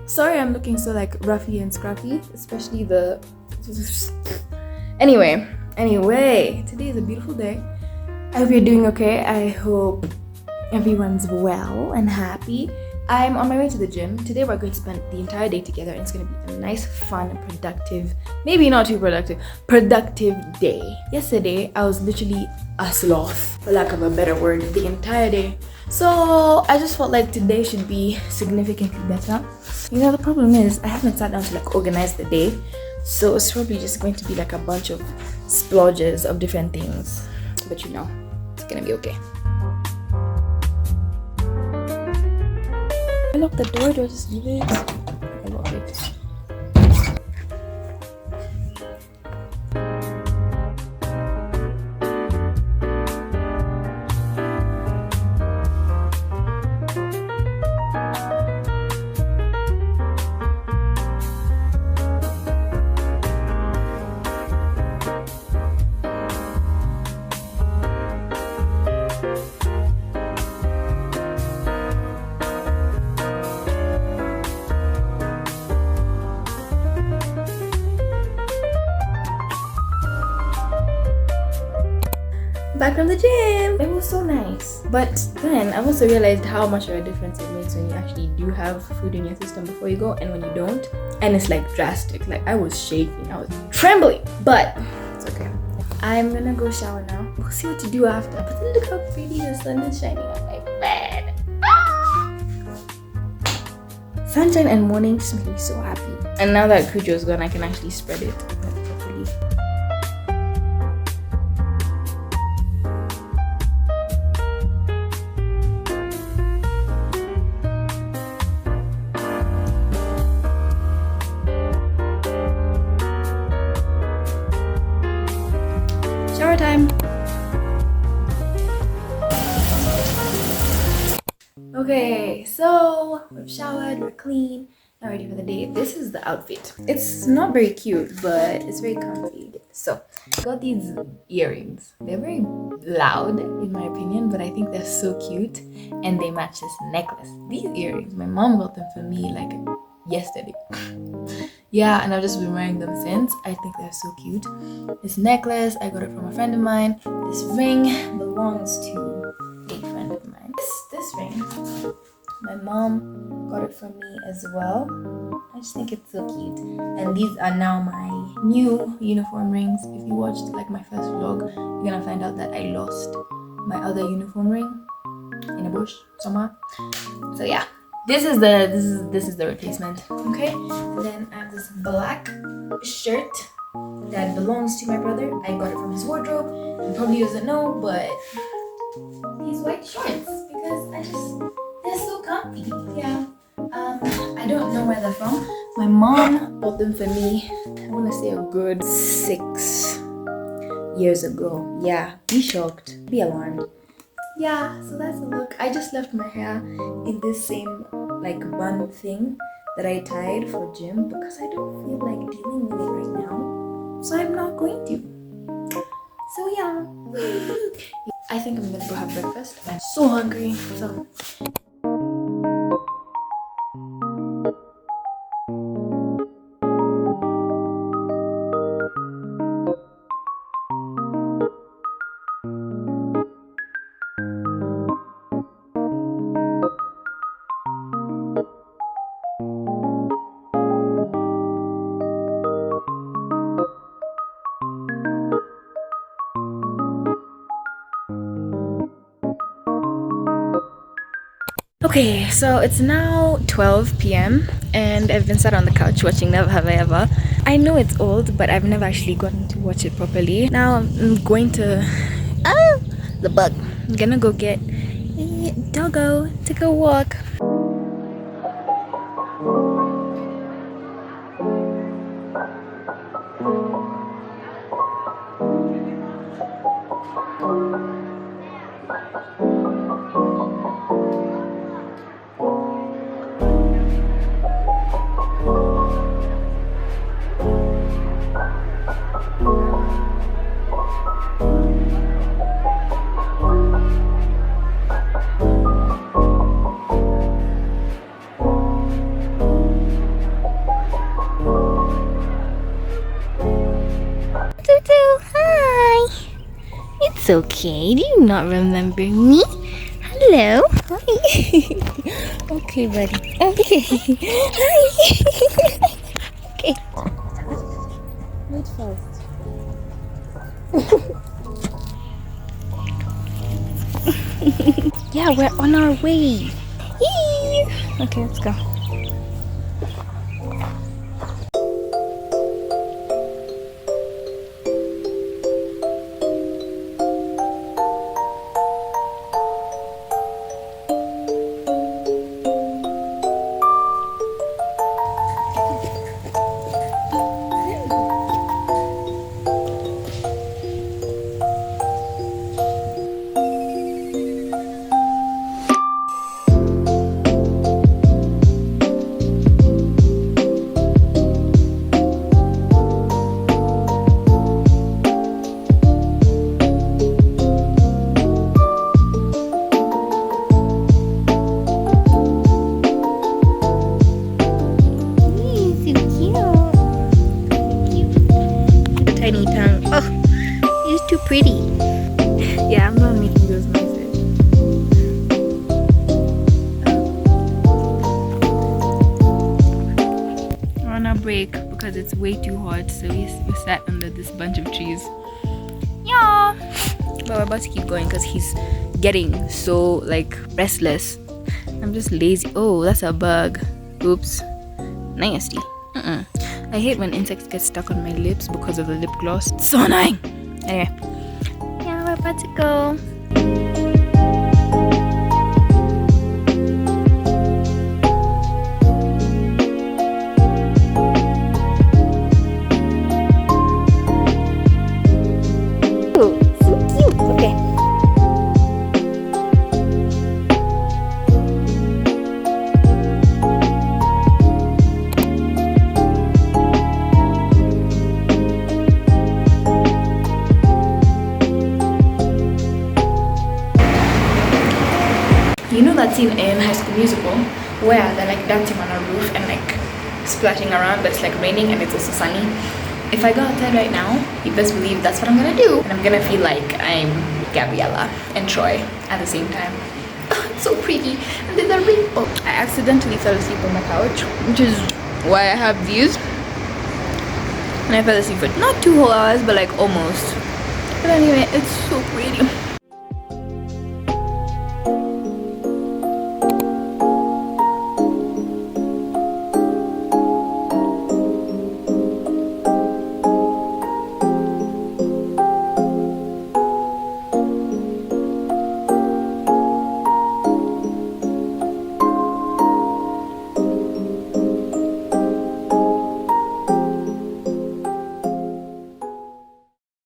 Sorry I'm looking so like roughy and scruffy, especially the anyway, today is a beautiful day. I hope you're doing okay. I hope everyone's well and happy. I'm on my way to the gym. Today we're going to spend the entire day together, and it's going to be a nice, fun, productive, maybe not too productive day. Yesterday I was literally a sloth, for lack of a better word, the entire day. So I just felt like today should be significantly better. You know, the problem is I haven't sat down to like organize the day, so it's probably just going to be like a bunch of splodges of different things. But you know, it's gonna be okay. I lock the door, do I just leave it? I lock it. Back from the gym. It was so nice. But then I also realized how much of a difference it makes when you actually do have food in your system before you go and when you don't. And it's like drastic. Like I was shaking, I was trembling. But it's okay. I'm gonna go shower now. We'll see what to do after. But then look how pretty the sun is shining on my bed. Ah! Sunshine and morning just make me so happy. And now that Kujo's gone, I can actually spread it properly. Shower time. Okay, so we've showered, we're clean, now ready for the day. This is the outfit. It's not very cute, but it's very comfy. So I got these earrings. They're very loud in my opinion, but I think they're so cute and they match this necklace. These earrings, my mom got them for me like yesterday. Yeah, and I've just been wearing them since. I think they're so cute. This necklace, I got it from a friend of mine. This ring belongs to a friend of mine. This ring, my mom got it for me as well. I just think it's so cute. And these are now my new uniform rings. If you watched like my first vlog, you're gonna find out that I lost my other uniform ring in a bush somewhere. So yeah. This is the replacement. Okay, and then I have this black shirt that belongs to my brother. I got it from his wardrobe. He probably doesn't know, but these white shorts because they're so comfy. Yeah. I don't know where they're from. My mom bought them for me. I want to say a good 6 years ago. Yeah, be shocked, be alarmed. Yeah, so that's the look. I just left my hair in this same like bun thing that I tied for gym because I don't feel like dealing with it right now. So I'm not going to. So yeah. I think I'm gonna go have breakfast. I'm so hungry. So Okay, so it's now 12 p.m. and I've been sat on the couch watching Never Have I Ever. I know it's old, but I've never actually gotten to watch it properly. Now I'm going to... Oh, the bug. I'm gonna go get a doggo to go walk. Hi. It's okay. Do you not remember me? Hello. Hi. Okay, buddy. Okay. Hi. Okay. Wait first. Yeah, we're on our way. Yee. Okay, let's go. Tiny tongue. Oh, he's too pretty. Yeah, I'm not making those noises. We're on a break because it's way too hot, so we sat under this bunch of trees. Yeah, but we're about to keep going because he's getting so like restless. I'm just lazy. Oh, that's a bug. Oops. Nasty. I hate when insects get stuck on my lips because of the lip gloss. It's so annoying. Anyway, yeah, we're about to go. Oh, so cute. Okay. You know that scene in High School Musical where they're like dancing on a roof and like splashing around, but it's like raining and it's also sunny? If I go outside right now, you best believe that's what I'm gonna do. And I'm gonna feel like I'm Gabriella and Troy at the same time. Oh, it's so pretty. And there's a rainbow. I accidentally fell asleep on the couch, which is why I have these. And I fell asleep for not 2 whole hours, but like almost. But anyway, it's so pretty.